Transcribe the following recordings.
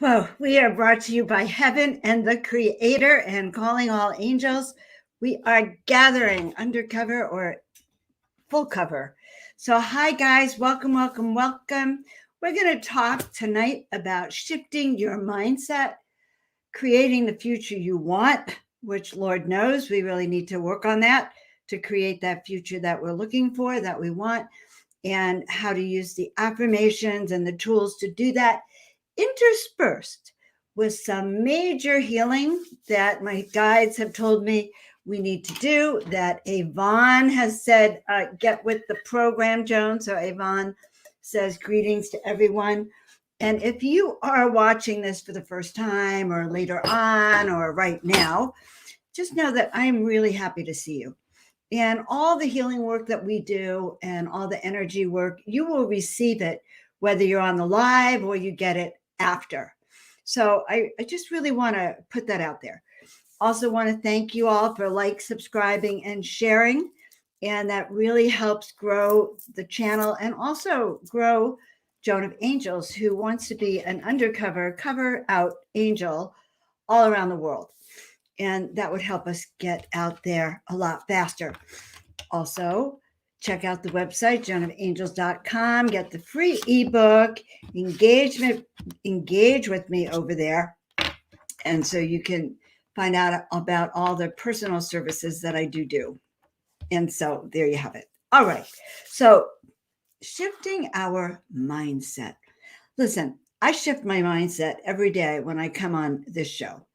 Well, we are brought to you by Heaven and the Creator and calling all angels. We are gathering undercover or full cover. So, hi, guys. Welcome, welcome, welcome. We're going to talk tonight about shifting your mindset, creating the future you want, which Lord knows we really need to work on that to create that future that we're looking for, that we want, and how to use the affirmations and the tools to do that, interspersed with some major healing that my guides have told me we need to do, that Yvonne has said, get with the program, Joan. So Yvonne says, greetings to everyone. And if you are watching this for the first time or later on or right now, just know that I am really happy to see you. And all the healing work that we do and all the energy work, you will receive it, whether you're on the live or you get it after. So I just really want to put that out there. Also want to thank you all for subscribing, and sharing. And that really helps grow the channel and also grow Joan of Angels, who wants to be an undercover, cover out angel all around the world. And that would help us get out there a lot faster. Also, check out the website, joanofangels.com. Get the free ebook, engage with me over there. And so you can find out about all the personal services that I do. And so there you have it. All right. So shifting our mindset. Listen, I shift my mindset every day when I come on this show.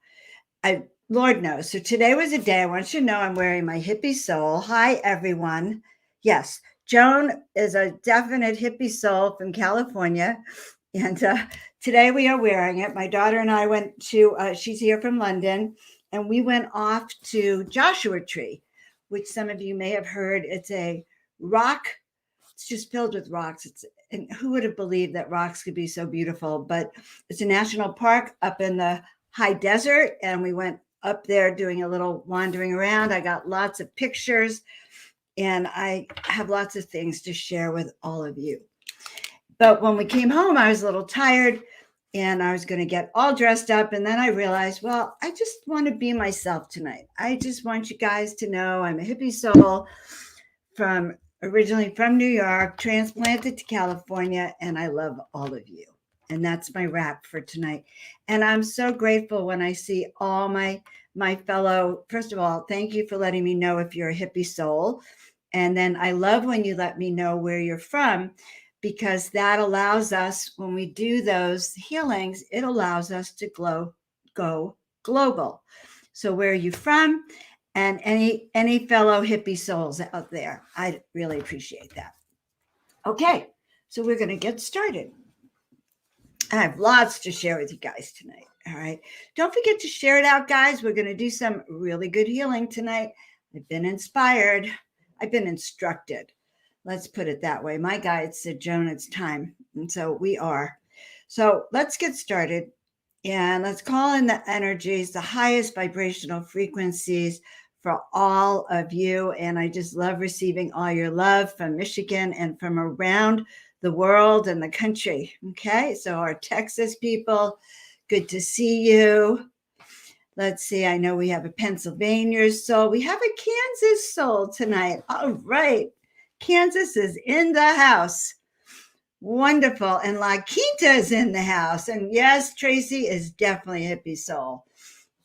Lord knows. So today was a day I want you to know I'm wearing my hippie soul. Hi, everyone. Yes, Joan is a definite hippie soul from California. And today we are wearing it. My daughter and I went to, she's here from London, and we went off to Joshua Tree, which some of you may have heard. It's a rock. It's just filled with rocks. And who would have believed that rocks could be so beautiful? But it's a national park up in the high desert, and we went up there doing a little wandering around. I got lots of pictures, and I have lots of things to share with all of you. But when we came home, I was a little tired, and I was going to get all dressed up. And then I realized, well, I just want to be myself tonight. I just want you guys to know I'm a hippie soul originally from New York, transplanted to California, and I love all of you. And that's my wrap for tonight. And I'm so grateful when I see all my fellow, first of all, thank you for letting me know if you're a hippie soul. And then I love when you let me know where you're from, because that allows us, when we do those healings, it allows us to go global. So where are you from? And any fellow hippie souls out there, I really appreciate that. Okay, so we're going to get started. I have lots to share with you guys tonight. All right. Don't forget to share it out, guys. We're going to do some really good healing tonight. I've been inspired. I've been instructed. Let's put it that way. My guide said, Joan, it's time. And so we are. So let's get started. And let's call in the energies, the highest vibrational frequencies for all of you. And I just love receiving all your love from Michigan and from around the world and the country. Okay, so our Texas people, good to see you. Let's see, I know we have a Pennsylvania soul. We have a Kansas soul tonight. All right, Kansas is in the house. Wonderful. And La Quinta is in the house. And yes, Tracy is definitely a hippie soul.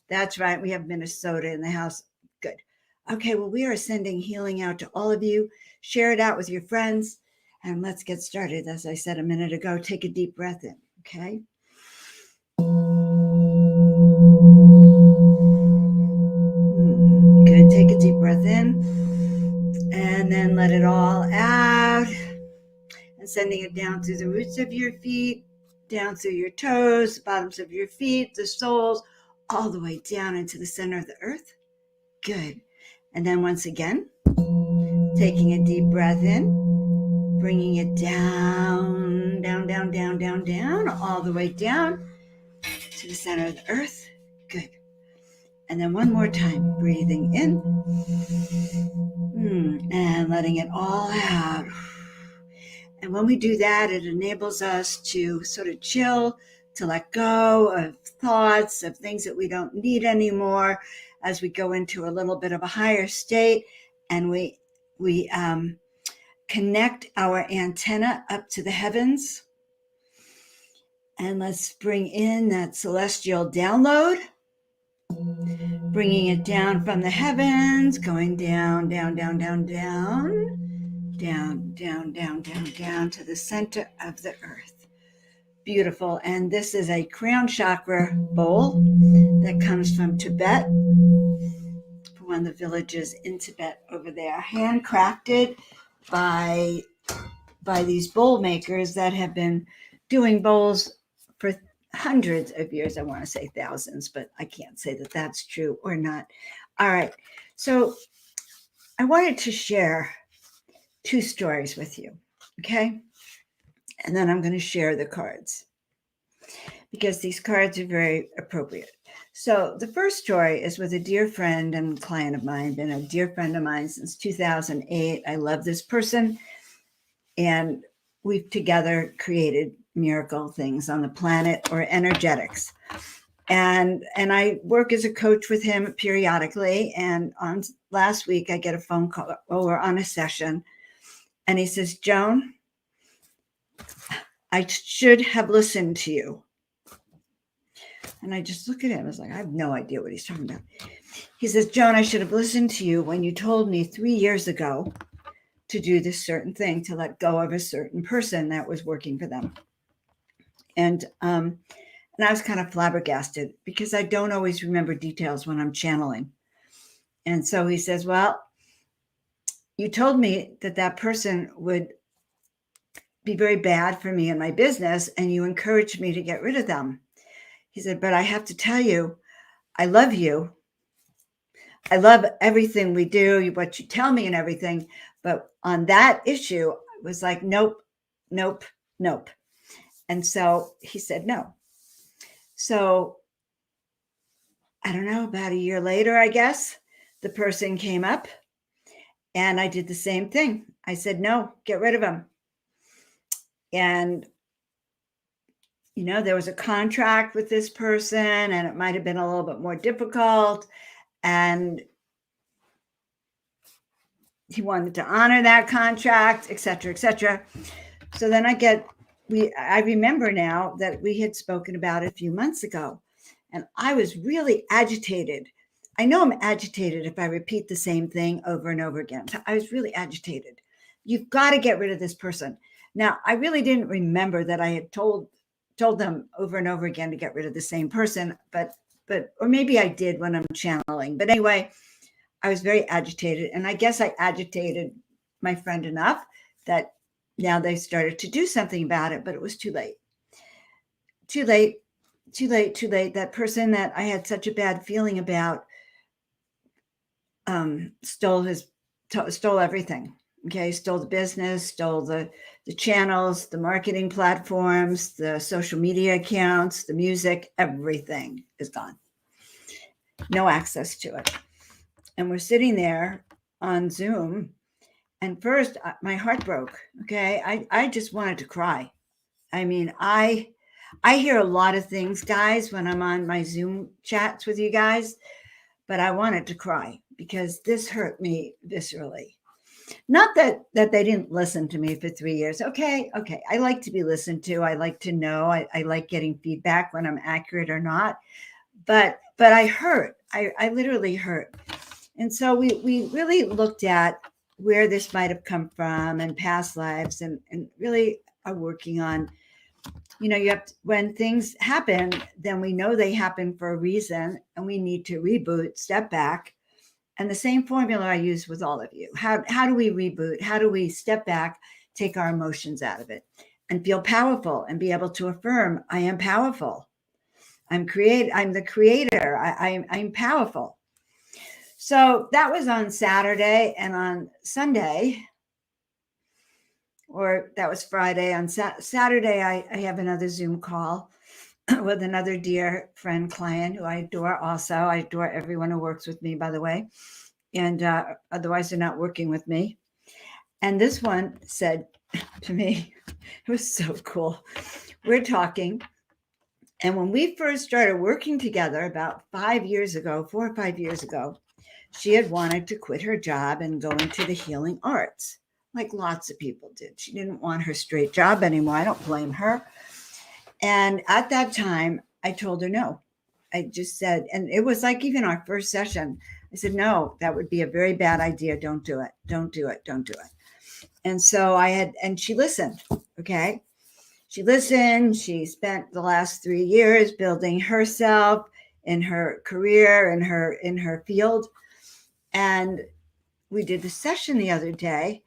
That's right, we have Minnesota in the house. Good. Okay, well, we are sending healing out to all of you. Share it out with your friends. And let's get started. As I said a minute ago, take a deep breath in, okay? Good, take a deep breath in. And then let it all out. And sending it down through the roots of your feet, down through your toes, the bottoms of your feet, the soles, all the way down into the center of the earth. Good. And then once again, taking a deep breath in. Bringing it down, down, down, down, down, down, all the way down to the center of the earth. Good. And then one more time, breathing in and letting it all out. And when we do that, it enables us to sort of chill to let go of thoughts, of things that we don't need anymore as we go into a little bit of a higher state, and we connect our antenna up to the heavens. And let's bring in that celestial download, bringing it down from the heavens, going down, down, down, down, down, down, down, down, down, down to the center of the earth. Beautiful. And this is a crown chakra bowl that comes from Tibet, from one of the villages in Tibet over there, handcrafted by these bowl makers that have been doing bowls for hundreds of years. I want to say thousands, but I can't say that that's true or not. All right. So I wanted to share 2 stories with you. Okay. And then I'm going to share the cards because these cards are very appropriate. So the first story is with a dear friend and client of mine, been a dear friend of mine since 2008. I love this person. And we've together created miracle things on the planet, or energetics. And I work as a coach with him periodically. And on last week, I get a phone call, we're on a session. And he says, Joan, I should have listened to you. And I just look at him. I was like, I have no idea what he's talking about. He says, Joan, I should have listened to you when you told me 3 years ago to do this certain thing, to let go of a certain person that was working for them. And I was kind of flabbergasted because I don't always remember details when I'm channeling. And so he says, well, you told me that person would be very bad for me and my business, and you encouraged me to get rid of them. He said, but I have to tell you, I love you. I love everything we do, what you tell me and everything. But on that issue, I was like, nope, nope, nope. And so he said no. So I don't know, about a year later, I guess, the person came up and I did the same thing. I said, no, get rid of him. And, you know, there was a contract with this person and it might have been a little bit more difficult. And he wanted to honor that contract, et cetera, et cetera. So then I remember now that we had spoken about it a few months ago, and I was really agitated. I know I'm agitated if I repeat the same thing over and over again. So I was really agitated. You've got to get rid of this person. Now, I really didn't remember that I had told them over and over again to get rid of the same person, but or maybe I did when I'm channeling. But anyway, I was very agitated, and I guess I agitated my friend enough that now they started to do something about it, but it was too late. Too late. That person that I had such a bad feeling about stole everything. Okay, stole the business, stole the channels, the marketing platforms, the social media accounts, the music, everything is gone. No access to it. And we're sitting there on Zoom. And first, my heart broke. Okay, I just wanted to cry. I mean, I hear a lot of things, guys, when I'm on my Zoom chats with you guys, but I wanted to cry because this hurt me viscerally. Not that they didn't listen to me for 3 years. Okay. I like to be listened to. I like to know. I like getting feedback when I'm accurate or not. But I hurt. I literally hurt. And so we really looked at where this might have come from and past lives, and really are working on, you know, when things happen, then we know they happen for a reason, and we need to reboot, step back. And the same formula I use with all of you. How do we reboot? How do we step back, take our emotions out of it, and feel powerful and be able to affirm, I am powerful. I'm the creator. I'm powerful. So that was on Saturday, and on Sunday, or that was Friday. On Saturday, I have another Zoom call with another dear friend client who I adore also. I adore everyone who works with me, by the way. And otherwise, they're not working with me. And this one said to me, it was so cool. We're talking, And when we first started working together about 5 years ago, 4 or 5 years ago, she had wanted to quit her job and go into the healing arts, like lots of people did. She didn't want her straight job anymore. I don't blame her. And at that time, I told her no. I just said, and it was like even our first session, I said, no, that would be a very bad idea. Don't do it. Don't do it. Don't do it. And so and she listened. Okay. She listened. She spent the last 3 years building herself in her career, in her field. And we did the session the other day.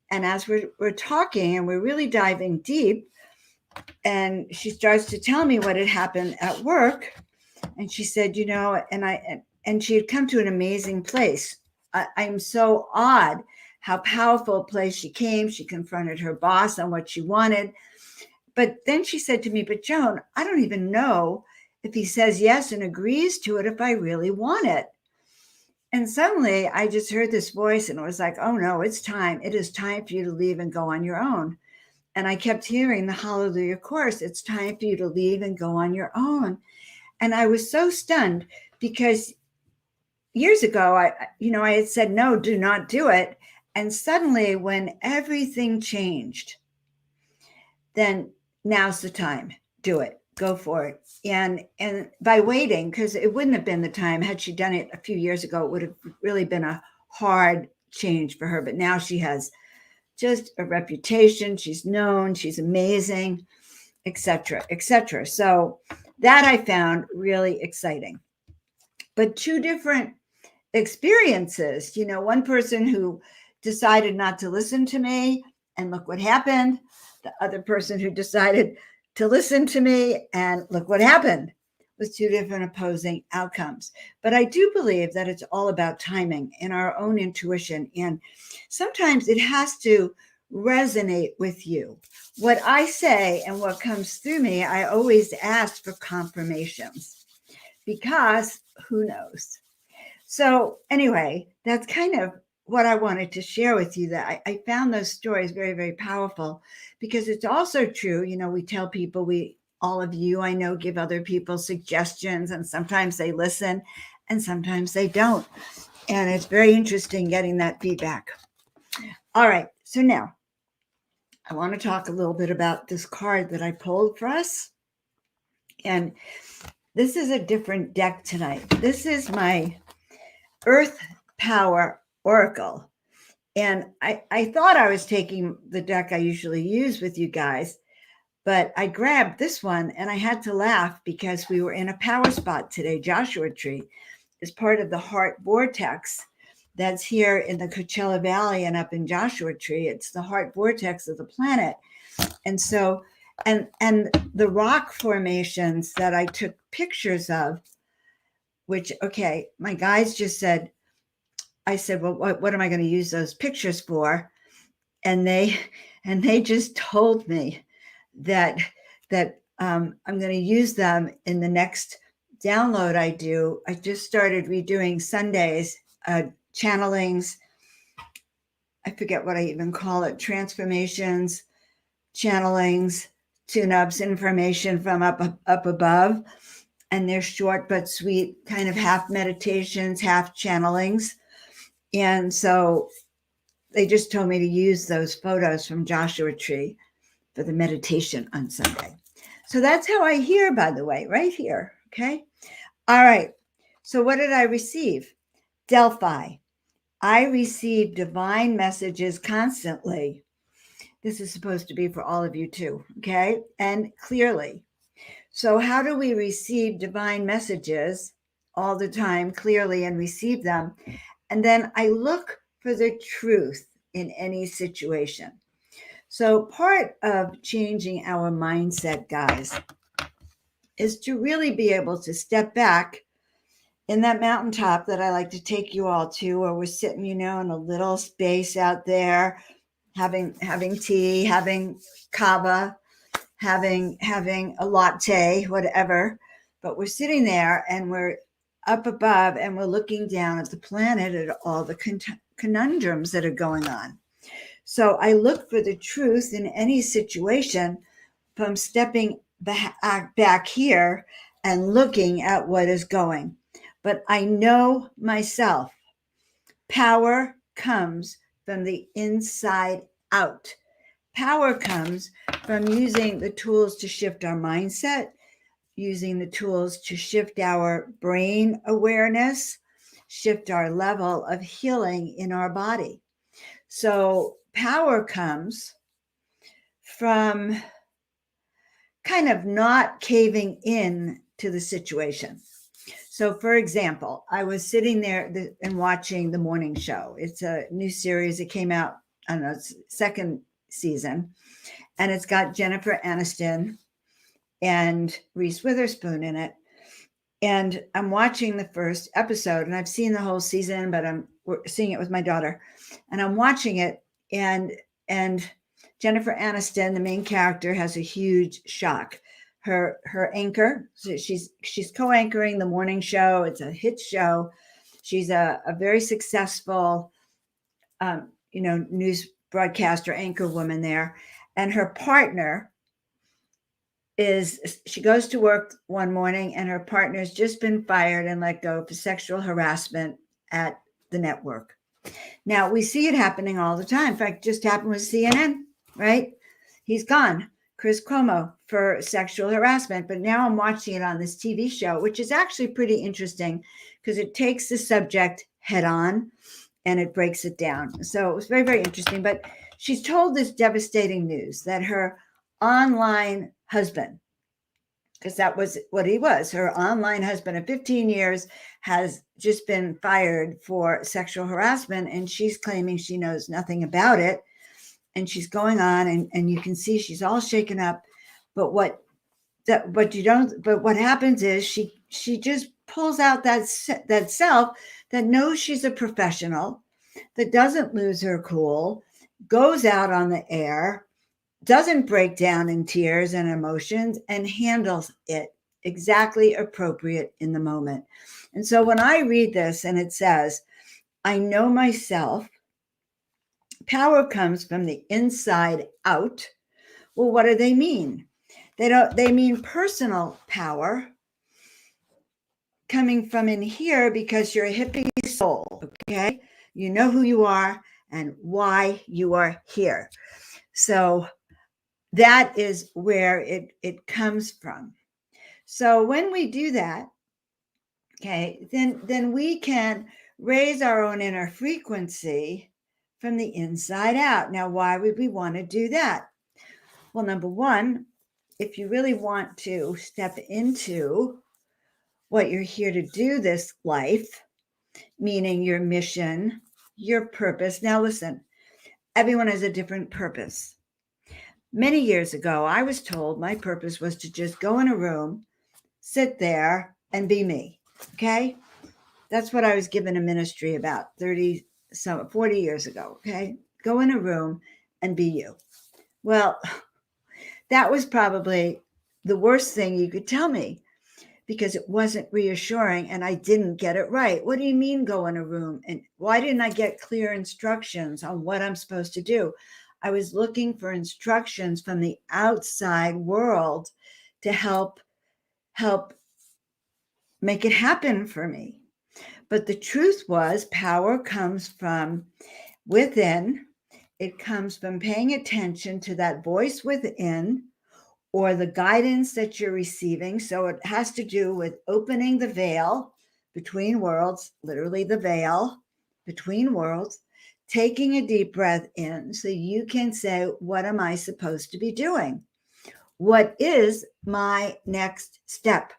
And as we're talking and we're really diving deep, and she starts to tell me what had happened at work. And she said, and she had come to an amazing place. I'm so awed how powerful a place she came. She confronted her boss on what she wanted. But then she said to me, but Joan, I don't even know if he says yes and agrees to it if I really want it. And suddenly I just heard this voice and it was like, oh no, it's time. It is time for you to leave and go on your own. And I kept hearing the Hallelujah chorus. It's time for you to leave and go on your own. And I was so stunned because years ago, I had said, no, do not do it. And suddenly when everything changed, then now's the time. Do it. Go for it. And by waiting, because it wouldn't have been the time, had she done it a few years ago, it would have really been a hard change for her. But now she has just a reputation. She's known. She's amazing, etc., etc. So that I found really exciting. But two different experiences. One person who decided not to listen to me, and look what happened. The other person who decided to listen to me, and look what happened, with two different opposing outcomes. But I do believe that it's all about timing and our own intuition. And sometimes it has to resonate with you. What I say and what comes through me, I always ask for confirmations because who knows? So anyway, that's kind of what I wanted to share with you, that I found those stories very, very powerful because it's also true. We tell people, all of you, I know, give other people suggestions, and sometimes they listen and sometimes they don't. And it's very interesting getting that feedback. All right. So now I want to talk a little bit about this card that I pulled for us. And this is a different deck tonight. This is my Earth Power Oracle. And I thought I was taking the deck I usually use with you guys, but I grabbed this one and I had to laugh because we were in a power spot today. Joshua Tree is part of the heart vortex that's here in the Coachella Valley and up in Joshua Tree. It's the heart vortex of the planet. And so, and the rock formations that I took pictures of, which, okay, my guys just said, I said, well, what am I going to use those pictures for? And they just told me that I'm going to use them in the next download I do. I just started redoing Sundays, channelings. I forget what I even call it, transformations, channelings, tune-ups, information from up above. And they're short but sweet, kind of half meditations, half channelings. And so they just told me to use those photos from Joshua Tree for the meditation on Sunday. So that's how I hear, by the way, right here. Okay. All right. So what did I receive? Delphi. I receive divine messages constantly. This is supposed to be for all of you too. Okay. And clearly. So how do we receive divine messages all the time, clearly, and receive them? And then I look for the truth in any situation. So part of changing our mindset, guys, is to really be able to step back in that mountaintop that I like to take you all to, where we're sitting, in a little space out there, having tea, having kava, having a latte, whatever. But we're sitting there and we're up above and we're looking down at the planet, at all the conundrums that are going on. So I look for the truth in any situation from stepping back here and looking at what is going. But I know myself. Power comes from the inside out. Power comes from using the tools to shift our mindset, using the tools to shift our brain awareness, shift our level of healing in our body. So power comes from kind of not caving in to the situation. So, for example, I was sitting there and watching the morning show. It's a new series. It came out, I don't know, it's second season, and it's got Jennifer Aniston and Reese Witherspoon in it. And I'm watching the first episode, and I've seen the whole season, but we're seeing it with my daughter, and I'm watching it, and Jennifer Aniston, the main character, has a huge shock. Her anchor, so she's co-anchoring the morning show. It's a hit show. She's a very successful, news broadcaster, anchor woman there, and her partner she goes to work one morning, and her partner's just been fired and let go for sexual harassment at the network. Now, we see it happening all the time. In fact, it just happened with CNN, right? He's gone, Chris Cuomo, for sexual harassment. But now I'm watching it on this TV show, which is actually pretty interesting because it takes the subject head on and it breaks it down. So it was very, very interesting. But she's told this devastating news that her online husband, because that was what he was, her online husband of 15 years, has just been fired for sexual harassment, and she's claiming she knows nothing about it. And she's going on, and you can see she's all shaken up. But what happens is she just pulls out that self that knows she's a professional, that doesn't lose her cool, goes out on the air, doesn't break down in tears and emotions, and handles it exactly appropriate in the moment. And so when I read this and it says, I know myself, power comes from the inside out. Well, what do they mean? They mean personal power coming from in here because you're a hippie soul, okay? You know who you are and why you are here. So that is where it comes from. So when we do that, okay, then we can raise our own inner frequency from the inside out. Now, why would we want to do that? Well, number one, if you really want to step into what you're here to do this life, meaning your mission, your purpose. Now, listen, everyone has a different purpose. Many years ago, I was told my purpose was to just go in a room, sit there, and be me. Okay? That's what I was given a ministry about 40 years ago. Okay? Go in a room and be you. Well, that was probably the worst thing you could tell me because it wasn't reassuring and I didn't get it right. What do you mean go in a room? And why didn't I get clear instructions on what I'm supposed to do? I was looking for instructions from the outside world to help make it happen for me. But the truth was, power comes from within. It comes from paying attention to that voice within or the guidance that you're receiving. So it has to do with opening the veil between worlds, literally the veil between worlds, taking a deep breath in so you can say, what am I supposed to be doing? What is my next step?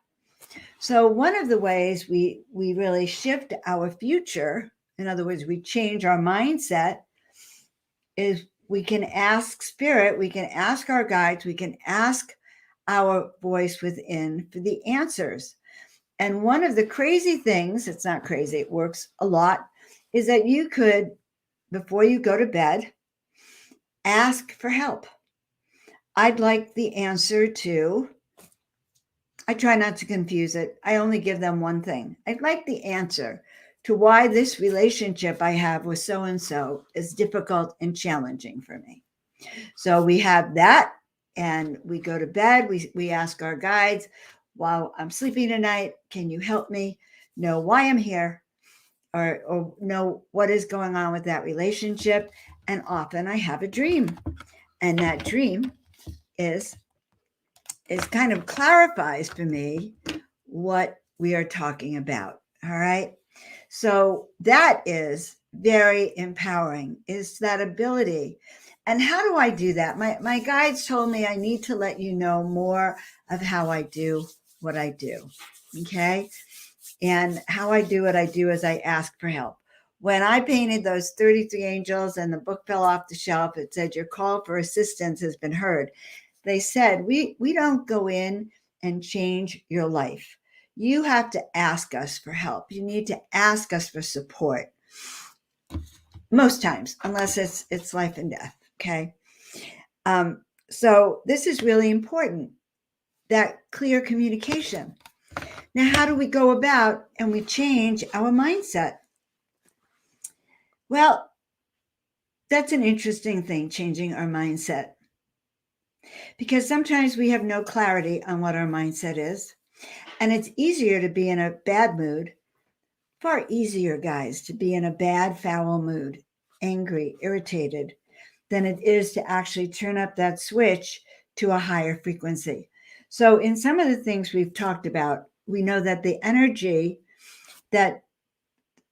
So one of the ways we really shift our future, in other words, we change our mindset, is we can ask spirit, we can ask our guides, we can ask our voice within for the answers. And one of the crazy things, it's not crazy, it works a lot, is that you could, before you go to bed, ask for help. I'd like the answer to, I try not to confuse it. I only give them one thing. I'd like the answer to why this relationship I have with so-and-so is difficult and challenging for me. So we have that and we go to bed. We ask our guides, while I'm sleeping tonight, can you help me know why I'm here, or know what is going on with that relationship? And often I have a dream, and that dream is kind of clarifies for me what we are talking about. All right. So that is very empowering, is that ability. And how do I do that? My guides told me I need to let you know more of how I do what I do. Okay. And how I do what I do is I ask for help. When I painted those 33 angels and the book fell off the shelf, it said, your call for assistance has been heard. They said, we don't go in and change your life. You have to ask us for help. You need to ask us for support. Most times, unless it's life and death. Okay. So this is really important, that clear communication. Now, how do we go about and we change our mindset? Well, that's an interesting thing, changing our mindset. Because sometimes we have no clarity on what our mindset is. And it's easier to be in a bad mood, far easier, guys, to be in a bad, foul mood, angry, irritated, than it is to actually turn up that switch to a higher frequency. So in some of the things we've talked about, we know that the energy, that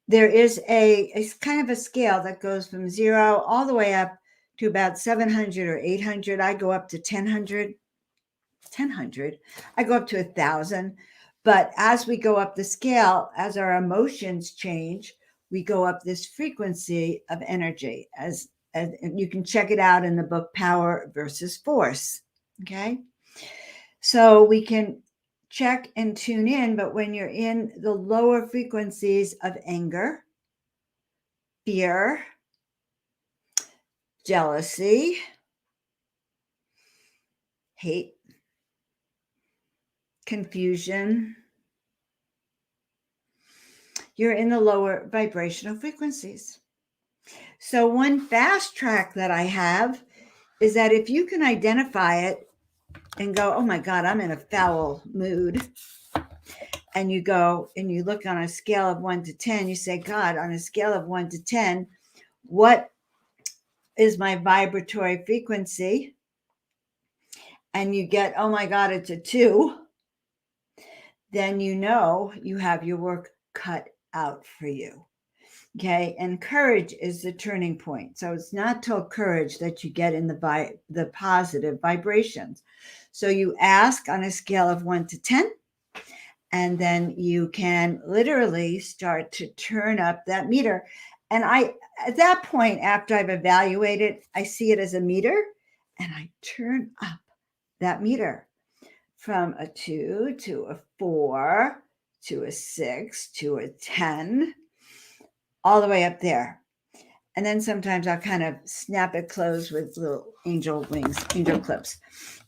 there is it's kind of a scale that goes from 0 all the way up to about 700 or 800. I go up to 1000. I go up to 1,000. But as we go up the scale, as our emotions change, we go up this frequency of energy. As you can check it out in the book Power versus Force. Okay. So we can check and tune in, but when you're in the lower frequencies of anger, fear, jealousy, hate, confusion, you're in the lower vibrational frequencies. So one fast track that I have is that if you can identify it and go, oh my God, I'm in a foul mood. And you go and you look on a scale of 1 to 10, you say, God, on a scale of 1 to 10, what is my vibratory frequency? And you get, oh my God, it's a 2. Then you know you have your work cut out for you. Okay. And courage is the turning point. So it's not till courage that you get in the positive vibrations. So you ask on a scale of 1 to 10, and then you can literally start to turn up that meter. And at that point, after I've evaluated, I see it as a meter, and I turn up that meter from a 2 to a 4 to a 6 to a 10, all the way up there. And then sometimes I'll kind of snap it closed with little angel wings, angel clips.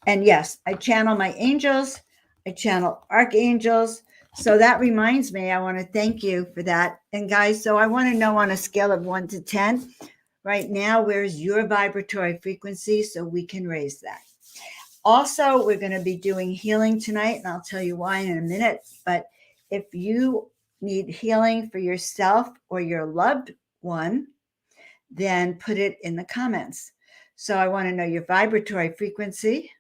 And yes, I channel my angels. I channel archangels. So that reminds me, I want to thank you for that. And guys, so I want to know on a scale of 1 to 10, right now, where's your vibratory frequency so we can raise that. Also, we're going to be doing healing tonight, and I'll tell you why in a minute. But if you need healing for yourself or your loved one, then put it in the comments. So I want to know your vibratory frequency.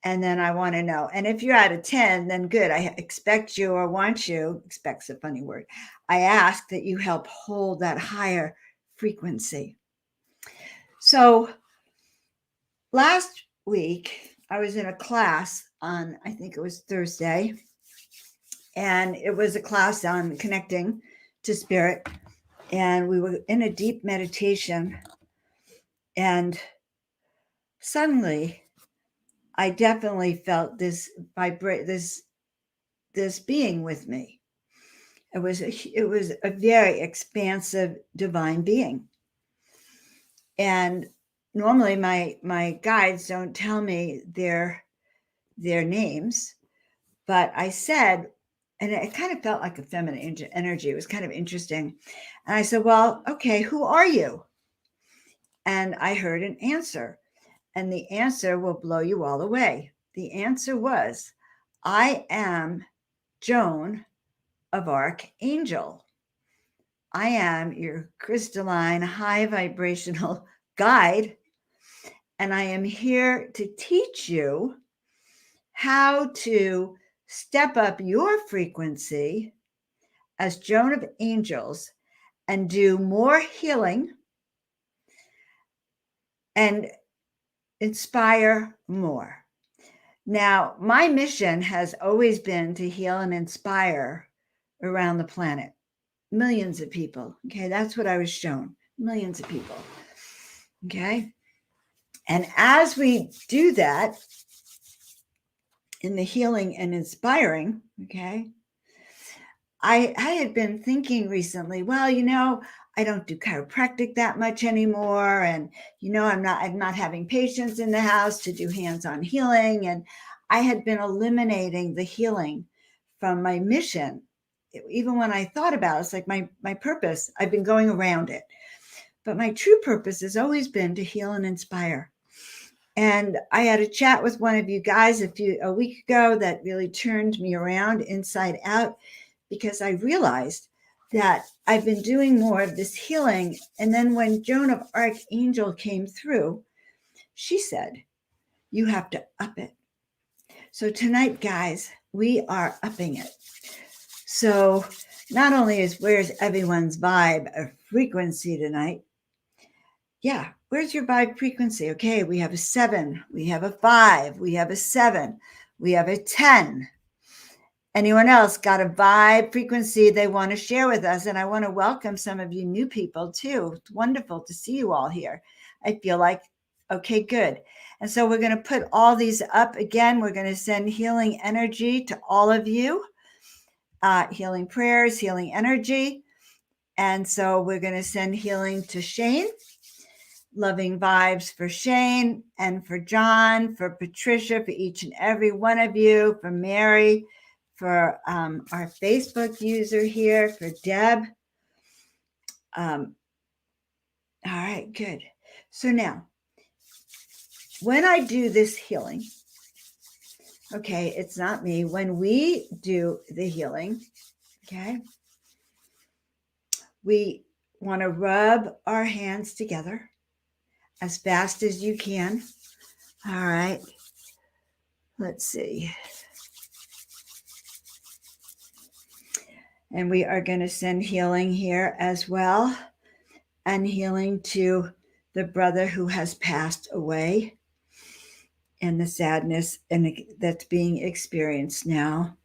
And then I want to know, and if you're at a 10, then good. I expect you, or want you, expect's a funny word. I ask that you help hold that higher frequency. So last week, I was in a class on, I think it was Thursday, and it was a class on connecting to spirit. And we were in a deep meditation, and suddenly I definitely felt this this being with me. It was a very expansive divine being. And normally my guides don't tell me their names, but I said, and it kind of felt like a feminine energy. It was kind of interesting. And I said, well, okay, who are you? And I heard an answer. And the answer will blow you all away. The answer was, I am Joan of Archangel. I am your crystalline, high vibrational guide, and I am here to teach you how to step up your frequency as Joan of Angels and do more healing and inspire more. Now, my mission has always been to heal and inspire around the planet. Millions of people. Okay, that's what I was shown. Millions of people. Okay. And as we do that in the healing and inspiring, okay, I had been thinking recently, well, I don't do chiropractic that much anymore. And, I'm not having patients in the house to do hands-on healing. And I had been eliminating the healing from my mission. Even when I thought about it, it's like my purpose, I've been going around it. But my true purpose has always been to heal and inspire. And I had a chat with one of you guys a week ago that really turned me around inside out, because I realized that I've been doing more of this healing. And then when Joan of Archangel came through, she said, you have to up it. So tonight, guys, we are upping it. So not only where's everyone's vibe or frequency tonight? Yeah, where's your vibe frequency? Okay, we have a 7, we have a 5, we have a 7, we have a 10. Anyone else got a vibe frequency they want to share with us? And I want to welcome some of you new people too. It's wonderful to see you all here. I feel like, okay, good. And so we're going to put all these up again. We're going to send healing energy to all of you, healing prayers, healing energy. And so we're going to send healing to Shane, loving vibes for Shane and for John, for Patricia, for each and every one of you, for Mary, for our Facebook user here, for Deb. All right, good. So now, when I do this healing, okay, it's not me. When we do the healing, okay, we want to rub our hands together as fast as you can. All right, let's see. And we are going to send healing here as well, and healing to the brother who has passed away and the sadness that's being experienced now.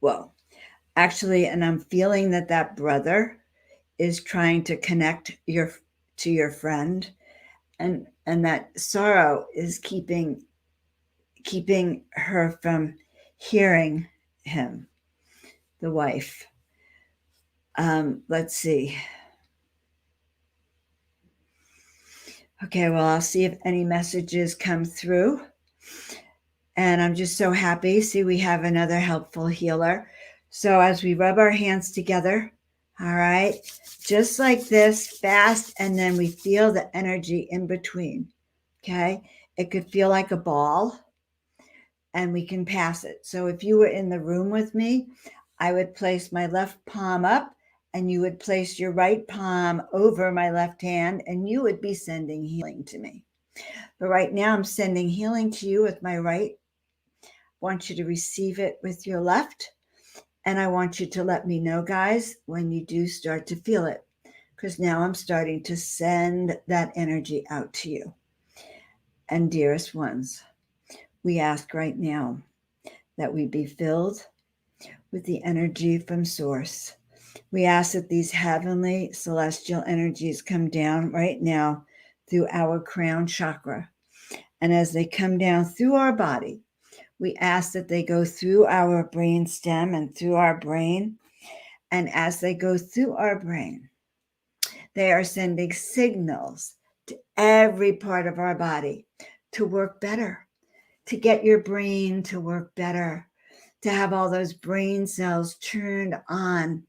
Well, actually, and I'm feeling that brother is trying to connect to your friend, and that sorrow is keeping her from hearing him, the wife. Let's see. Okay, well, I'll see if any messages come through. And I'm just so happy. See, we have another helpful healer. So as we rub our hands together, all right, just like this, fast, and then we feel the energy in between, okay? It could feel like a ball, and we can pass it. So if you were in the room with me, I would place my left palm up, and you would place your right palm over my left hand, and you would be sending healing to me. But right now, I'm sending healing to you with my right. I want you to receive it with your left. And I want you to let me know, guys, when you do start to feel it, because now I'm starting to send that energy out to you. And dearest ones, we ask right now that we be filled with the energy from Source. We ask that these heavenly celestial energies come down right now through our crown chakra. And as they come down through our body, we ask that they go through our brain stem and through our brain. And as they go through our brain, they are sending signals to every part of our body to work better, to get your brain to work better, to have all those brain cells turned on,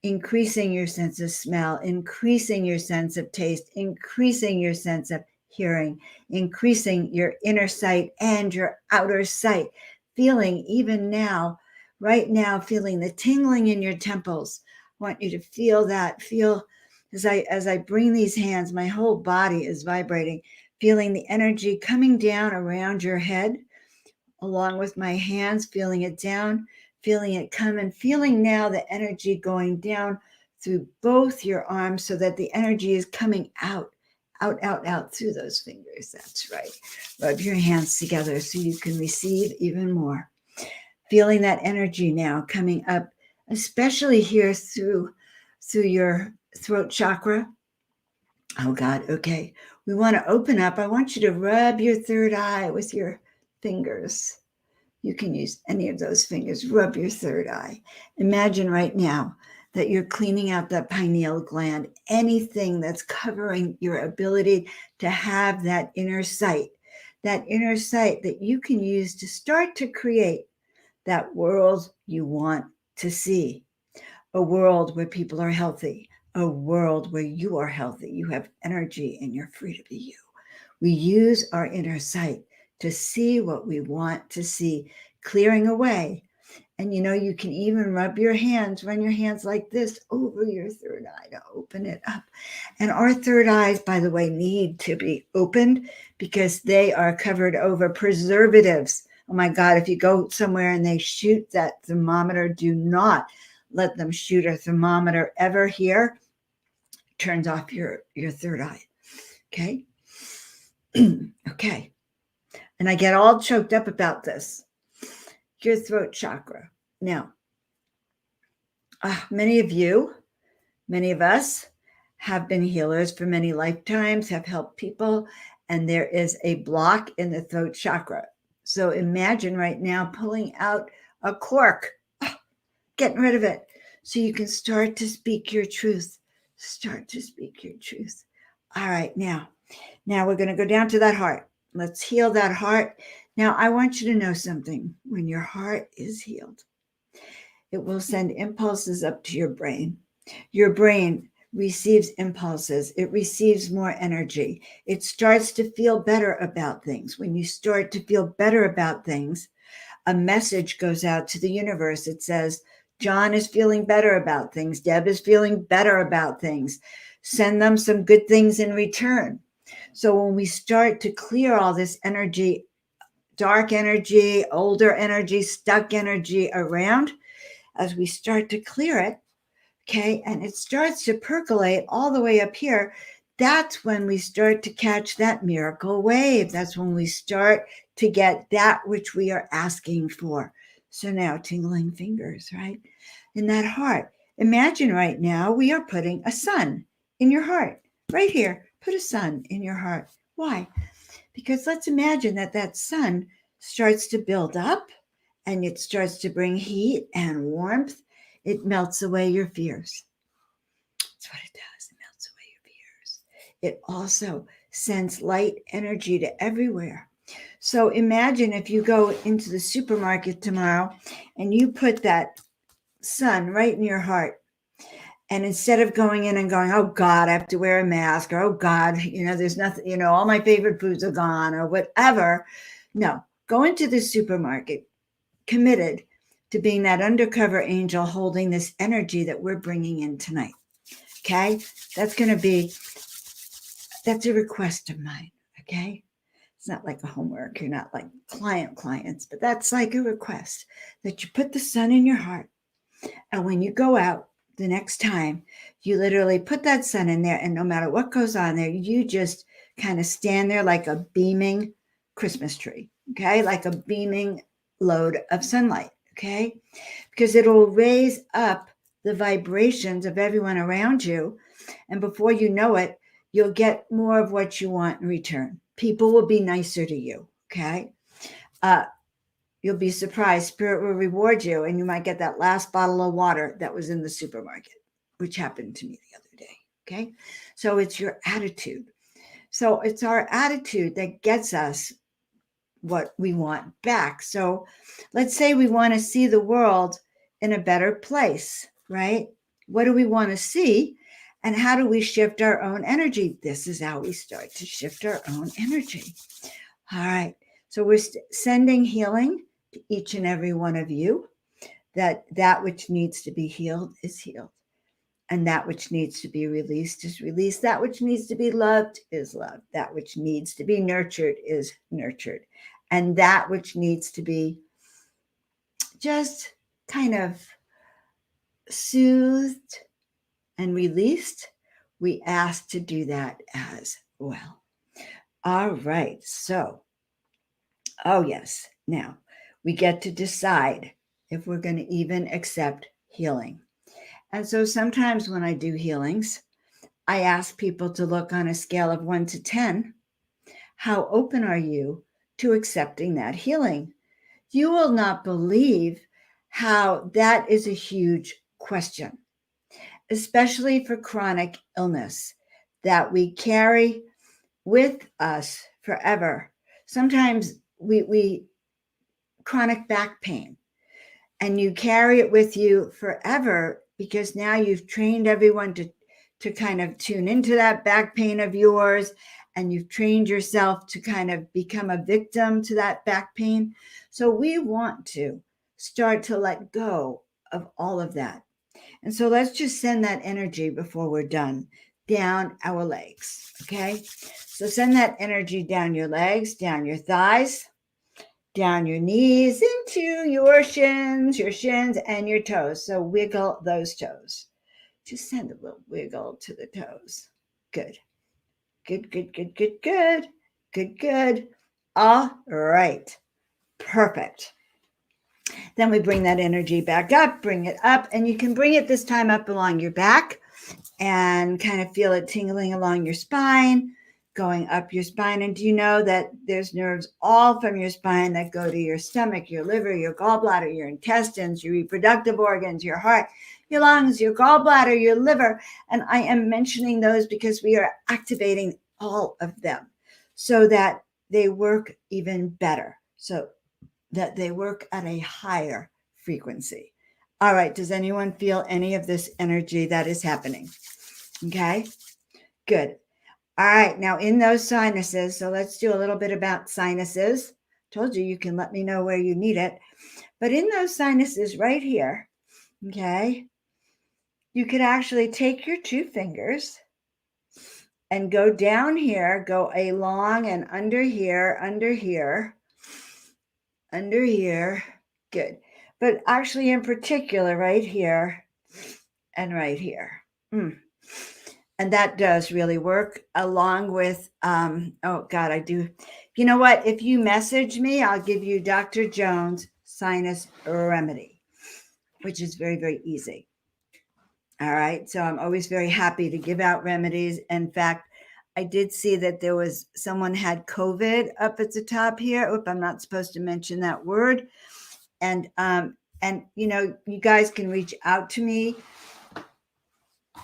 increasing your sense of smell, increasing your sense of taste, increasing your sense of hearing, increasing your inner sight and your outer sight, feeling even now, right now, feeling the tingling in your temples. I want you to feel that. Feel as I bring these hands, my whole body is vibrating, feeling the energy coming down around your head, along with my hands, feeling it down, feeling it come, and feeling now the energy going down through both your arms so that the energy is coming out through those fingers. That's right. Rub your hands together so you can receive even more. Feeling that energy now coming up, especially here through your throat chakra. Oh God, okay. We want to open up. I want you to rub your third eye with your fingers. You can use any of those fingers. Rub your third eye. Imagine right now that you're cleaning out that pineal gland, anything that's covering your ability to have that inner sight that you can use to start to create that world you want to see. A world where people are healthy, a world where you are healthy, you have energy, and you're free to be you. We use our inner sight to see what we want to see, clearing away. And you can even run your hands like this over your third eye to open it up. And our third eyes, by the way, need to be opened because they are covered over preservatives. Oh my God, if you go somewhere and they shoot that thermometer, do not let them shoot a thermometer ever here. Turns off your third eye. Okay? Okay. And I get all choked up about this. Your throat chakra. Now, many of us have been healers for many lifetimes, have helped people, and there is a block in the throat chakra. So imagine right now pulling out a cork, getting rid of it, so you can start to speak your truth. Start to speak your truth. All right, now we're going to go down to that heart. Let's heal that heart. Now, I want you to know something. When your heart is healed, it will send impulses up to your brain. Your brain receives impulses. It receives more energy. It starts to feel better about things. When you start to feel better about things, a message goes out to the universe. It says, John is feeling better about things. Deb is feeling better about things. Send them some good things in return. So when we start to clear all this energy, dark energy, older energy, stuck energy around, as we start to clear it, okay, and it starts to percolate all the way up here, that's when we start to catch that miracle wave. That's when we start to get that which we are asking for. So now tingling fingers, right? In that heart. Imagine right now we are putting a sun in your heart. Right here, put a sun in your heart. Why? Because let's imagine that sun starts to build up and it starts to bring heat and warmth. It melts away your fears. That's what it does. It melts away your fears. It also sends light energy to everywhere. So imagine if you go into the supermarket tomorrow and you put that sun right in your heart. And instead of going in and going, oh God, I have to wear a mask, or oh God, there's nothing, all my favorite foods are gone, or whatever. No, go into the supermarket committed to being that undercover angel holding this energy that we're bringing in tonight. Okay? That's a request of mine. Okay? It's not like a homework. You're not like clients, but that's like a request that you put the sun in your heart. And when you go out the next time, you literally put that sun in there, and no matter what goes on there, you just kind of stand there like a beaming Christmas tree. Okay? Like a beaming load of sunlight. Okay? Because it'll raise up the vibrations of everyone around you. And before you know it, you'll get more of what you want in return. People will be nicer to you. Okay? You'll be surprised. Spirit will reward you, and you might get that last bottle of water that was in the supermarket, which happened to me the other day. Okay? So it's your attitude. So it's our attitude that gets us what we want back. So let's say we want to see the world in a better place, right? What do we want to see? And how do we shift our own energy? This is how we start to shift our own energy. All right. So we're sending healing to each and every one of you, that which needs to be healed is healed. And that which needs to be released is released. That which needs to be loved is loved. That which needs to be nurtured is nurtured. And that which needs to be just kind of soothed and released, we ask to do that as well. All right. So, oh yes, now we get to decide if we're going to even accept healing. And so sometimes when I do healings, I ask people to look on a scale of 1 to 10. How open are you to accepting that healing? You will not believe how that is a huge question, especially for chronic illness that we carry with us forever. Sometimes we chronic back pain, and you carry it with you forever because now you've trained everyone to kind of tune into that back pain of yours, and you've trained yourself to kind of become a victim to that back pain. So we want to start to let go of all of that. And so let's just send that energy before we're done down our legs, okay? So send that energy down your legs, down your thighs, down your knees, into your shins, and your toes. So wiggle those toes. Just send a little wiggle to the toes. Good. Good, good, good, good, good. Good, good. All right. Perfect. Then we bring that energy back up, bring it up, and you can bring it this time up along your back and kind of feel it tingling along your spine, going up your spine. And do you know that there's nerves all from your spine that go to your stomach, your liver, your gallbladder, your intestines, your reproductive organs, your heart, your lungs, your gallbladder, your liver. And I am mentioning those because we are activating all of them so that they work even better, so that they work at a higher frequency. All right. Does anyone feel any of this energy that is happening? Okay, good. All right. Now in those sinuses, so let's do a little bit about sinuses. Told you can let me know where you need it. But in those sinuses right here, okay, you could actually take your two fingers and go down here, go along and under here, under here, under here. Good. But actually in particular right here and right here. And that does really work, along with, oh God, I do. You know what? If you message me, I'll give you Dr. Joan's sinus remedy, which is very, very easy. All right. So I'm always very happy to give out remedies. In fact, I did see that there was someone had COVID up at the top here. Oop, I'm not supposed to mention that word. And you know, you guys can reach out to me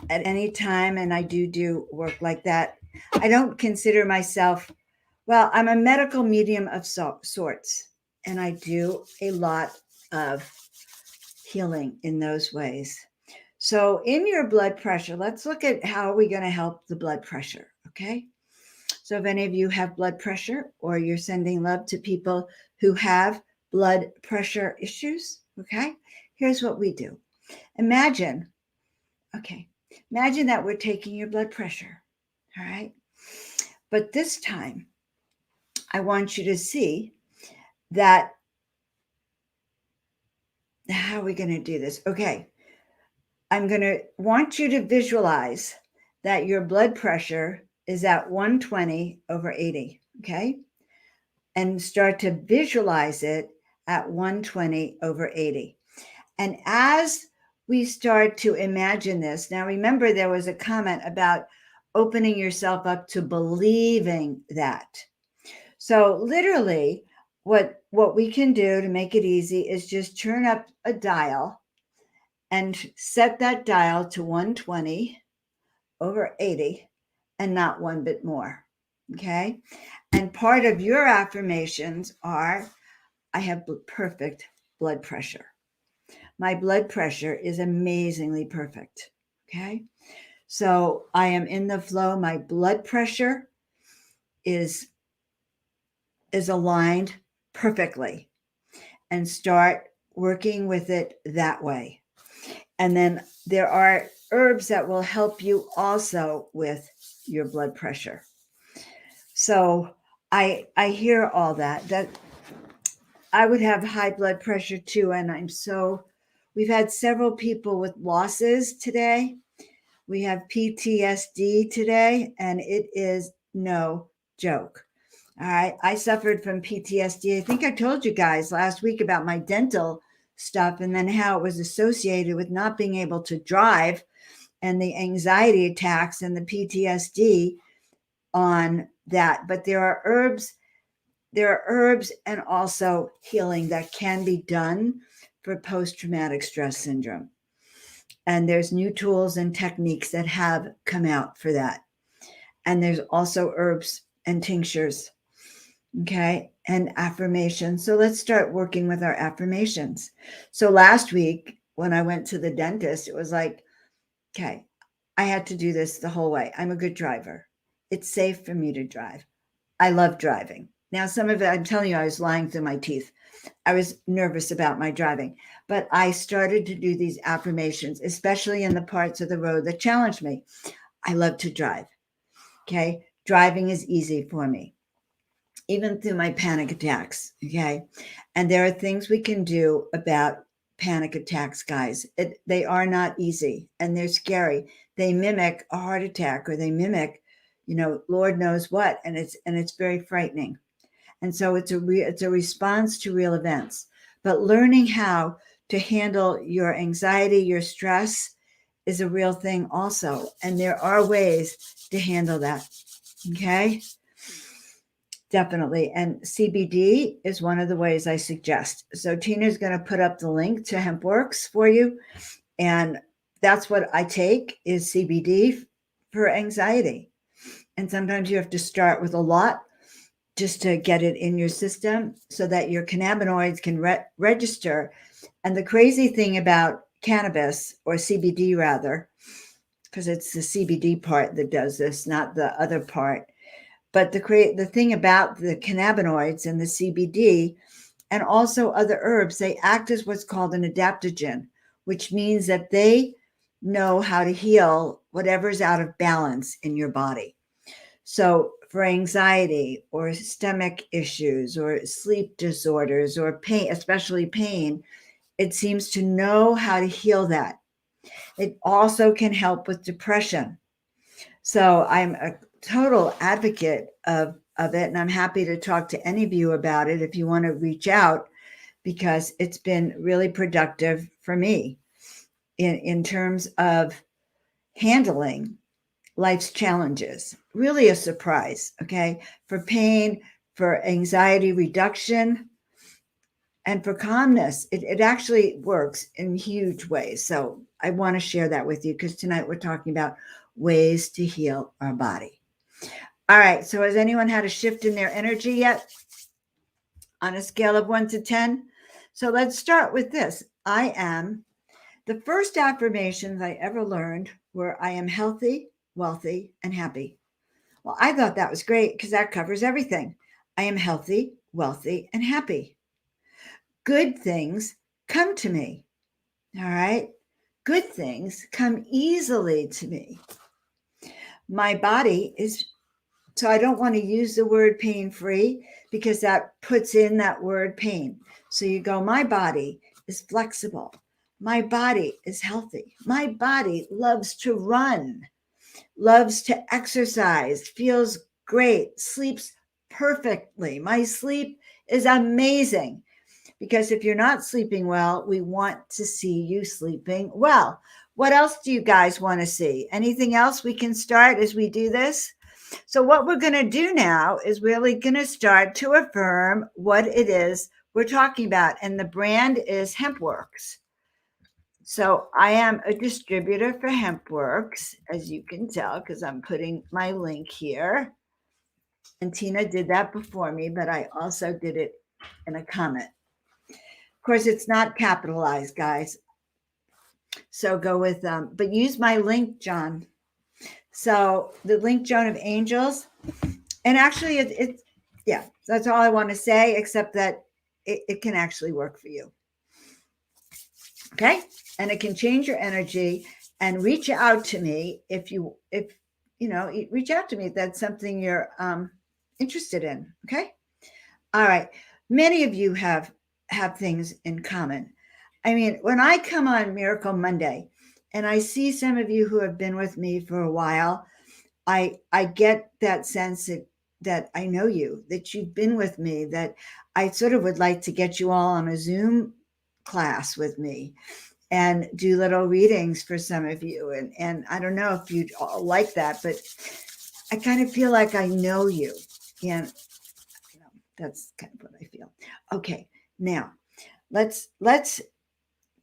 at any time, and I do work like that. I don't consider myself, well, I'm a medical medium of sorts, and I do a lot of healing in those ways. So in your blood pressure, let's look at how are we going to help the blood pressure, okay? So if any of you have blood pressure, or you're sending love to people who have blood pressure issues, okay, here's what we do. Imagine that we're taking your blood pressure, all right? But this time, I want you to see that, how are we going to do this? Okay, I'm going to want you to visualize that your blood pressure is at 120/80, okay? And start to visualize it at 120/80. And as we start to imagine this, now remember there was a comment about opening yourself up to believing that. So literally what we can do to make it easy is just turn up a dial and set that dial to 120/80 and not one bit more. Okay. And part of your affirmations are, I have perfect blood pressure. My blood pressure is amazingly perfect. Okay. So I am in the flow. My blood pressure is aligned perfectly, and start working with it that way. And then there are herbs that will help you also with your blood pressure. So I hear all that I would have high blood pressure too. And we've had several people with losses today. We have PTSD today, and it is no joke. All right. I suffered from PTSD. I think I told you guys last week about my dental stuff and then how it was associated with not being able to drive and the anxiety attacks and the PTSD on that. But there are herbs and also healing that can be done for post-traumatic stress syndrome. And there's new tools and techniques that have come out for that. And there's also herbs and tinctures, okay, and affirmations. So let's start working with our affirmations. So last week when I went to the dentist, it was like, okay, I had to do this the whole way. I'm a good driver. It's safe for me to drive. I love driving. Now, some of it, I'm telling you, I was lying through my teeth. I was nervous about my driving, but I started to do these affirmations, especially in the parts of the road that challenged me. I love to drive. Okay. Driving is easy for me, even through my panic attacks. Okay. And there are things we can do about panic attacks, guys. They are not easy and they're scary. They mimic a heart attack, or they mimic, Lord knows what. And it's very frightening. And so it's a response to real events. But learning how to handle your anxiety, your stress is a real thing also. And there are ways to handle that. Okay. Definitely. And CBD is one of the ways I suggest. So Tina's going to put up the link to HempWorks for you. And that's what I take is CBD for anxiety. And sometimes you have to start with a lot just to get it in your system so that your cannabinoids can register. And the crazy thing about cannabis, or CBD rather, because it's the CBD part that does this, not the other part. But the thing about the cannabinoids and the CBD and also other herbs, they act as what's called an adaptogen, which means that they know how to heal whatever's out of balance in your body. So for anxiety or stomach issues or sleep disorders or pain, especially pain, it seems to know how to heal that. It also can help with depression. So I'm a total advocate of it, and I'm happy to talk to any of you about it if you want to reach out, because it's been really productive for me in terms of handling life's challenges. Really a surprise, okay? For pain, for anxiety reduction, and for calmness. It actually works in huge ways. So I want to share that with you because tonight we're talking about ways to heal our body. All right. So has anyone had a shift in their energy yet on a scale of 1 to 10? So let's start with this. The first affirmations I ever learned were I am healthy, wealthy, and happy. Well, I thought that was great because that covers everything. I am healthy, wealthy, and happy. Good things come to me. All right. Good things come easily to me. My body is, so I don't want to use the word pain-free because that puts in that word pain. So you go, my body is flexible. My body is healthy. My body loves to run, loves to exercise, feels great, sleeps perfectly. My sleep is amazing. Because if you're not sleeping well, we want to see you sleeping well. What else do you guys want to see? Anything else we can start as we do this? So what we're going to do now is really going to start to affirm what it is we're talking about. And the brand is HempWorks. So I am a distributor for HempWorks, as you can tell, because I'm putting my link here. And Tina did that before me, but I also did it in a comment. Of course, it's not capitalized, guys. So go with but use my link, John. So the link, Joan of Angels, and actually yeah, that's all I want to say, except that it can actually work for you. Okay. And it can change your energy, and reach out to me if reach out to me if that's something you're interested in. Okay. All right. Many of you have things in common. I mean, when I come on Miracle Monday and I see some of you who have been with me for a while, I get that sense that I know you, that you've been with me, that I sort of would like to get you all on a Zoom class with me and do little readings for some of you. And I don't know if you'd all like that, but I kind of feel like I know you. And that's kind of what I feel. Okay, now let's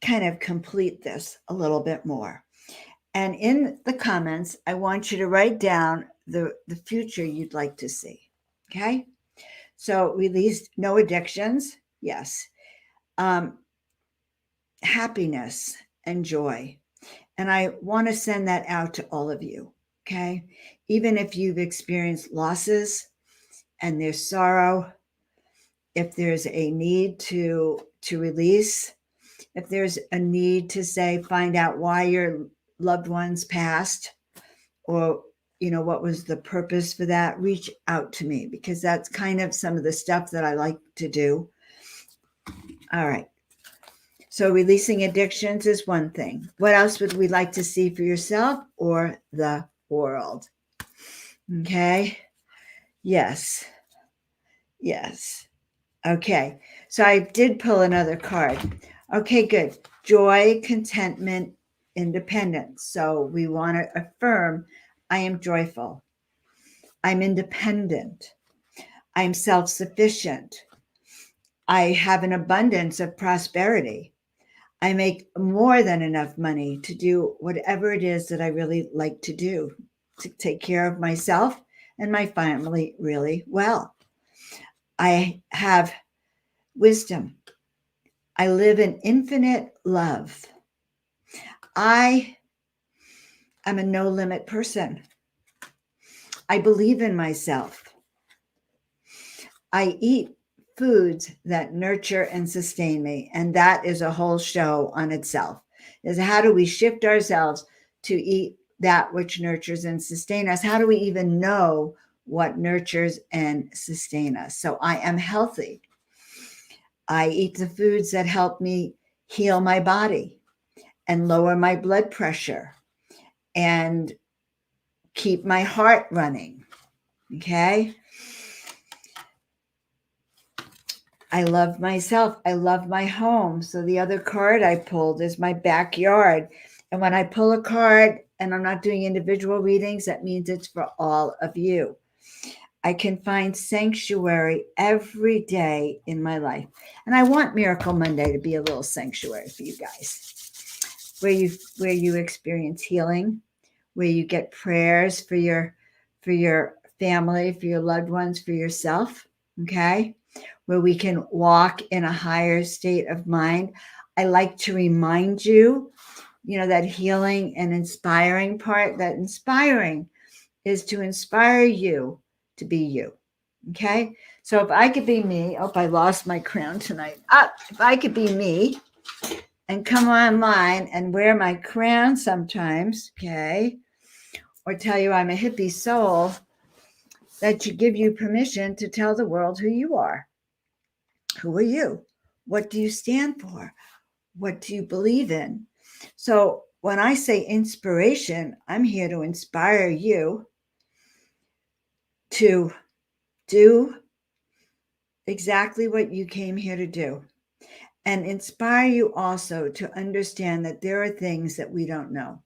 kind of complete this a little bit more. And in the comments, I want you to write down the future you'd like to see. Okay? So release no addictions. Yes. Happiness and joy. And I want to send that out to all of you. Okay? Even if you've experienced losses and there's sorrow, if there's a need to release, if there's a need to say, find out why your loved ones passed, or what was the purpose for that, reach out to me, because that's kind of some of the stuff that I like to do. All right. So releasing addictions is one thing. What else would we like to see for yourself or the world? Okay. Yes. Okay. So I did pull another card. Okay, good. Joy, contentment, independence. So we want to affirm, I am joyful. I'm independent. I'm self-sufficient. I have an abundance of prosperity. I make more than enough money to do whatever it is that I really like to do, to take care of myself and my family really well. I have wisdom. I live in infinite love. I am a no-limit person. I believe in myself. I eat foods that nurture and sustain me. And that is a whole show on itself, is how do we shift ourselves to eat that which nurtures and sustain us? How do we even know what nurtures and sustain us? So I am healthy. I eat the foods that help me heal my body and lower my blood pressure and keep my heart running. Okay. I love myself. I love my home. So the other card I pulled is my backyard. And when I pull a card and I'm not doing individual readings, that means it's for all of you. I can find sanctuary every day in my life. And I want Miracle Monday to be a little sanctuary for you guys, where you experience healing, where you get prayers for your family, for your loved ones, for yourself. Okay. Where we can walk in a higher state of mind. I like to remind you, that healing and inspiring part, that inspiring is to inspire you to be you. Okay. So if I could be me, I lost my crown tonight. If I could be me and come online and wear my crown sometimes, okay, or tell you I'm a hippie soul, that should give you permission to tell the world who you are. Who are you? What do you stand for? What do you believe in? So when I say inspiration, I'm here to inspire you to do exactly what you came here to do, and inspire you also to understand that there are things that we don't know.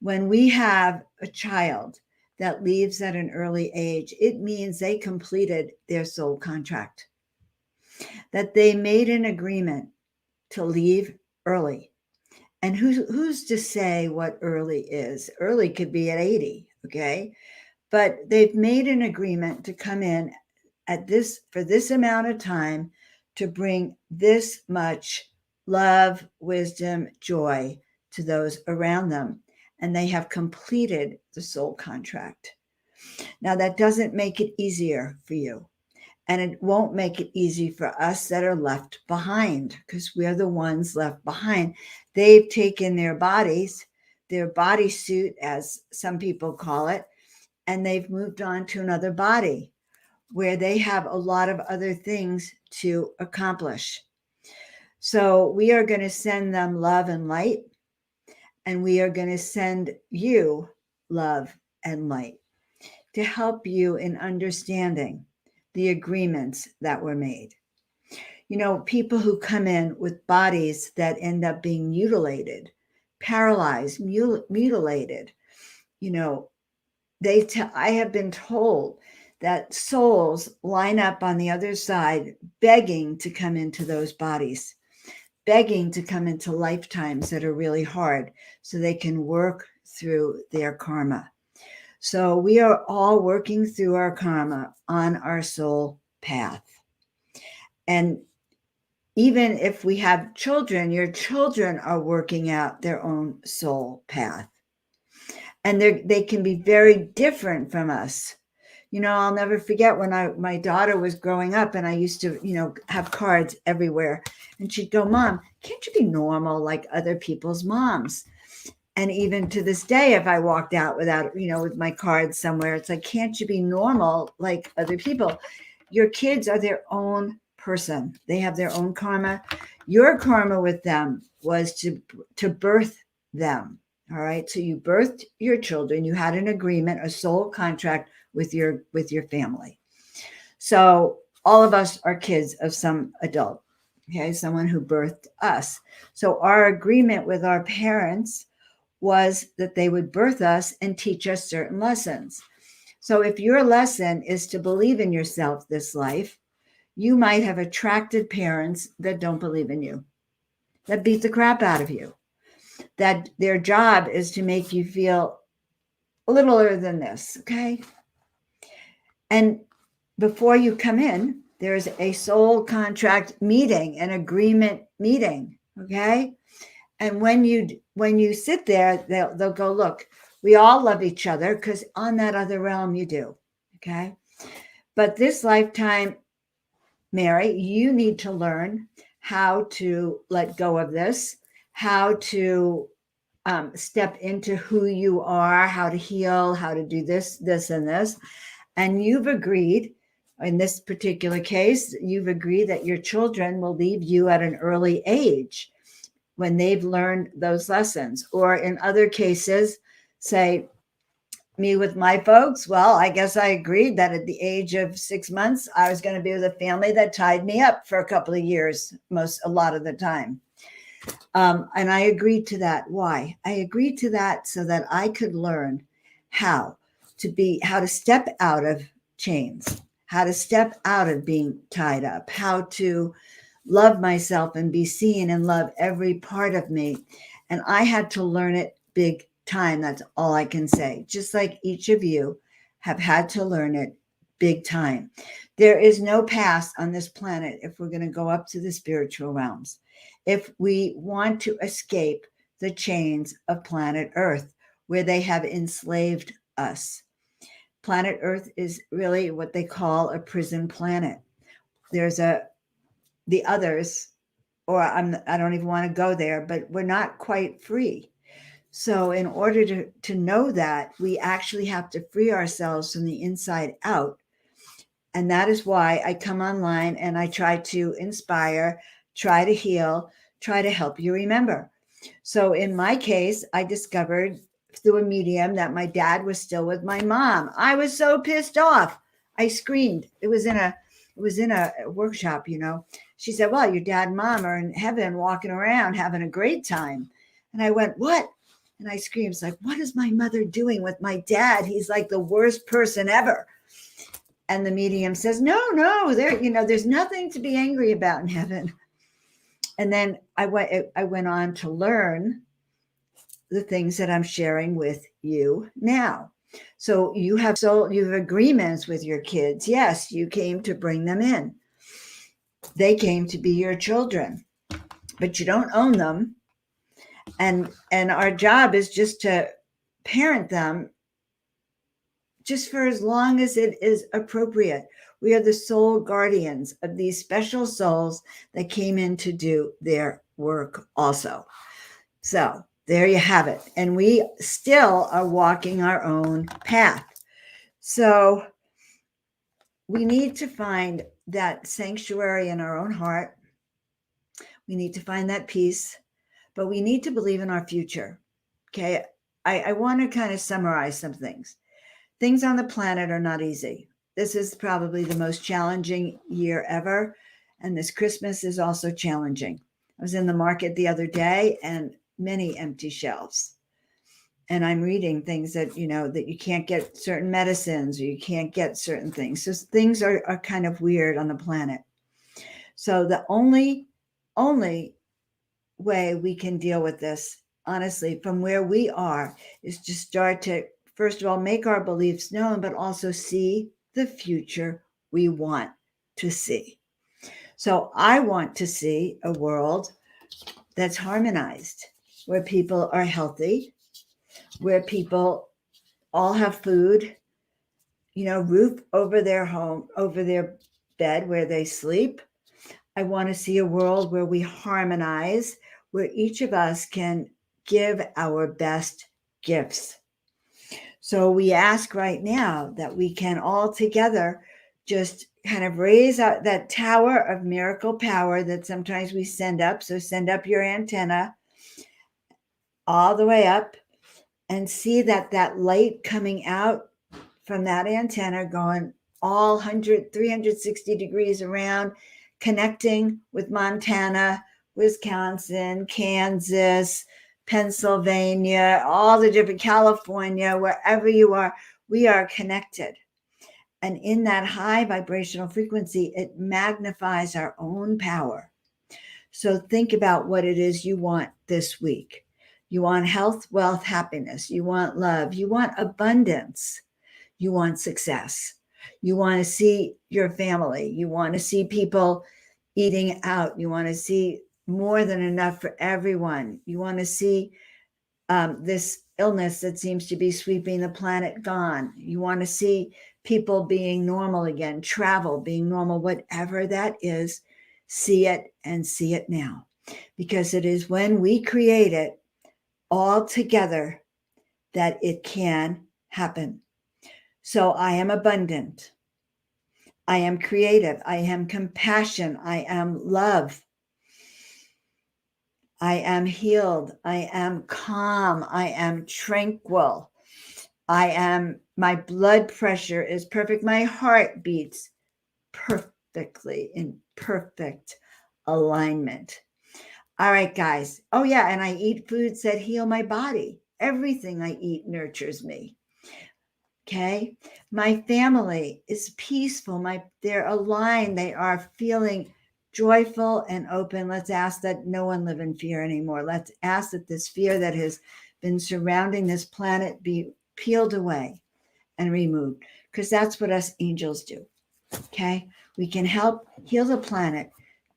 When we have a child that leaves at an early age, it means they completed their soul contract, that they made an agreement to leave early. And who's to say what early is? Early could be at 80, okay? But they've made an agreement to come in for this amount of time to bring this much love, wisdom, joy to those around them. and they have completed the soul contract. Now, that doesn't make it easier for you. And it won't make it easy for us that are left behind, because we're the ones left behind. They've taken their bodies, their bodysuit, as some people call it, and they've moved on to another body where they have a lot of other things to accomplish. So we are going to send them love and light, and we are going to send you love and light to help you in understanding the agreements that were made. You know, people who come in with bodies that end up being mutilated, paralyzed, mutilated, you know, I have been told that souls line up on the other side begging to come into those bodies, begging to come into lifetimes that are really hard so they can work through their karma. So we are all working through our karma on our soul path. And even if we have children, your children are working out their own soul path. And they can be very different from us. You know, I'll never forget when my daughter was growing up, and I used to, have cards everywhere. And she'd go, "Mom, can't you be normal like other people's moms?" And even to this day, if I walked out without, with my cards somewhere, it's like, can't you be normal like other people? Your kids are their own person. They have their own karma. Your karma with them was to birth them. All right. So you birthed your children. You had an agreement, a soul contract with your family. So all of us are kids of some adult. Okay. Someone who birthed us. So our agreement with our parents was that they would birth us and teach us certain lessons. So if your lesson is to believe in yourself this life, you might have attracted parents that don't believe in you, that beat the crap out of you, that their job is to make you feel a littler than this, okay? And before you come in, there's a soul contract meeting, an agreement meeting, okay? And when you sit there, they'll go, look, we all love each other, because on that other realm you do, okay? But this lifetime, Mary, you need to learn how to let go of this, how to step into who you are, how to heal, how to do this, and this. And you've agreed, in this particular case, you've agreed that your children will leave you at an early age when they've learned those lessons. Or in other cases, say, me with my folks, well, I guess I agreed that at the age of 6 months, I was going to be with a family that tied me up for a couple of years, a lot of the time. And I agreed to that. Why? I agreed to that so that I could learn how to step out of chains, how to step out of being tied up, how to love myself and be seen and love every part of me. And I had to learn it big time. That's all I can say. Just like each of you have had to learn it big time. There is no past on this planet if we're going to go up to the spiritual realms. If we want to escape the chains of planet Earth, where they have enslaved us. Planet Earth is really what they call a prison planet. There's the others, or I don't even want to go there, but we're not quite free. So in order to know that, we actually have to free ourselves from the inside out. And that is why I come online and I try to inspire, try to heal, try to help you remember. So in my case, I discovered through a medium that my dad was still with my mom. I was so pissed off. I screamed. It was in a workshop, She said, "Well, your dad and mom are in heaven walking around having a great time." And I went, "What?" And I screamed, it's like, "What is my mother doing with my dad? He's like the worst person ever." And the medium says, no, there's nothing to be angry about in heaven. And then I went on to learn the things that I'm sharing with you now. So you have agreements with your kids. Yes, you came to bring them in. They came to be your children, but you don't own them. And our job is just to parent them just for as long as it is appropriate. We are the sole guardians of these special souls that came in to do their work also. So there you have it. And we still are walking our own path. So we need to find that sanctuary in our own heart. We need to find that peace, but we need to believe in our future. Okay. I want to kind of summarize some things. Things on the planet are not easy. This is probably the most challenging year ever. And this Christmas is also challenging. I was in the market the other day and many empty shelves. And I'm reading things that, that you can't get certain medicines or you can't get certain things. So things are kind of weird on the planet. So the only way we can deal with this, honestly, from where we are, is to start to, first of all, make our beliefs known, but also see the future we want to see. So I want to see a world that's harmonized, where people are healthy, where people all have food, roof over their home, over their bed where they sleep. I want to see a world where we harmonize, where each of us can give our best gifts. So we ask right now that we can all together just kind of raise out that tower of miracle power that sometimes we send up. So send up your antenna all the way up and see that light coming out from that antenna going all 360 degrees around, connecting with Montana, Wisconsin, Kansas, Pennsylvania, all the different, California, wherever you are, we are connected. And in that high vibrational frequency, it magnifies our own power. So think about what it is you want this week. You want health, wealth, happiness. You want love. You want abundance. You want success. You want to see your family. You want to see people eating out. You want to see more than enough for everyone. You want to see this illness that seems to be sweeping the planet gone. You want to see people being normal again, travel being normal, whatever that is, see it and see it now. Because it is when we create it all together that it can happen. So I am abundant. I am creative. I am compassion. I am love. I am healed. I am calm. I am tranquil. My blood pressure is perfect. My heart beats perfectly in perfect alignment. All right, guys. Oh, yeah. And I eat foods that heal my body. Everything I eat nurtures me. Okay. My family is peaceful. They're aligned. They are feeling joyful and open. Let's ask that no one live in fear anymore. Let's ask that this fear that has been surrounding this planet be peeled away and removed, because that's what us angels do. Okay. We can help heal the planet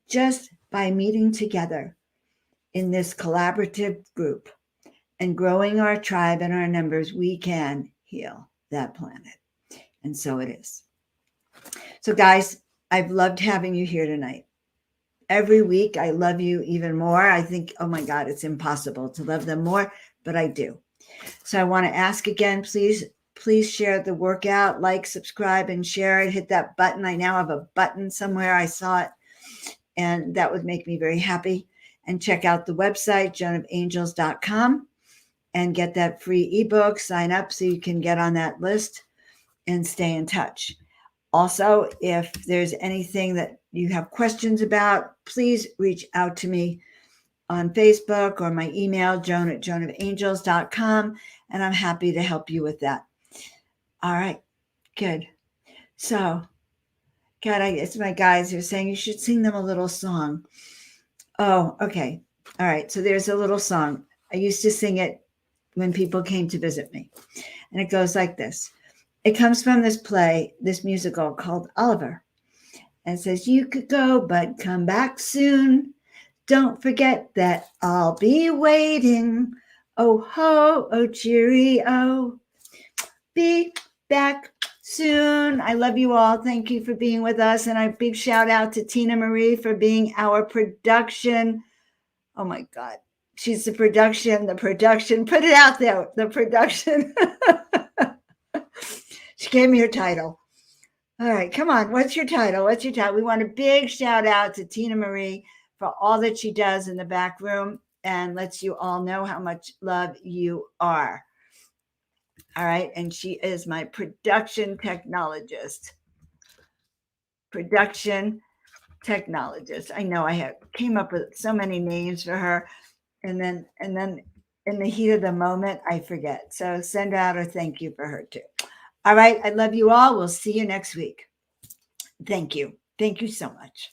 just by meeting together in this collaborative group and growing our tribe and our numbers. We can heal that planet. And so it is. So guys, I've loved having you here tonight. Every week, I love you even more. I think, oh my God, it's impossible to love them more, but I do. So I want to ask again, please share the workout, like, subscribe, and share it. Hit that button. I now have a button somewhere. I saw it, and that would make me very happy. And check out the website, joanofangels.com, and get that free ebook. Sign up so you can get on that list and stay in touch. Also, if there's anything that you have questions about, please reach out to me on Facebook or my email, joan@joanofangels.com, and I'm happy to help you with that. All right, good. So, God, it's my guys who are saying you should sing them a little song. Oh, okay. All right, so there's a little song. I used to sing it when people came to visit me, and it goes like this. It comes from this play, this musical called Oliver. And it says, you could go, but come back soon. Don't forget that I'll be waiting. Oh ho, oh cheerio. Be back soon. I love you all. Thank you for being with us. And a big shout out to Tina Marie for being our production. Oh my God. She's the production. Put it out there. The production. She gave me her title. All right, come on. What's your title? We want a big shout out to Tina Marie for all that she does in the back room and lets you all know how much love you are. All right, and she is my production technologist. I know I came up with so many names for her, and then in the heat of the moment, I forget. So send out a thank you for her too. All right, I love you all. We'll see you next week. Thank you. Thank you so much.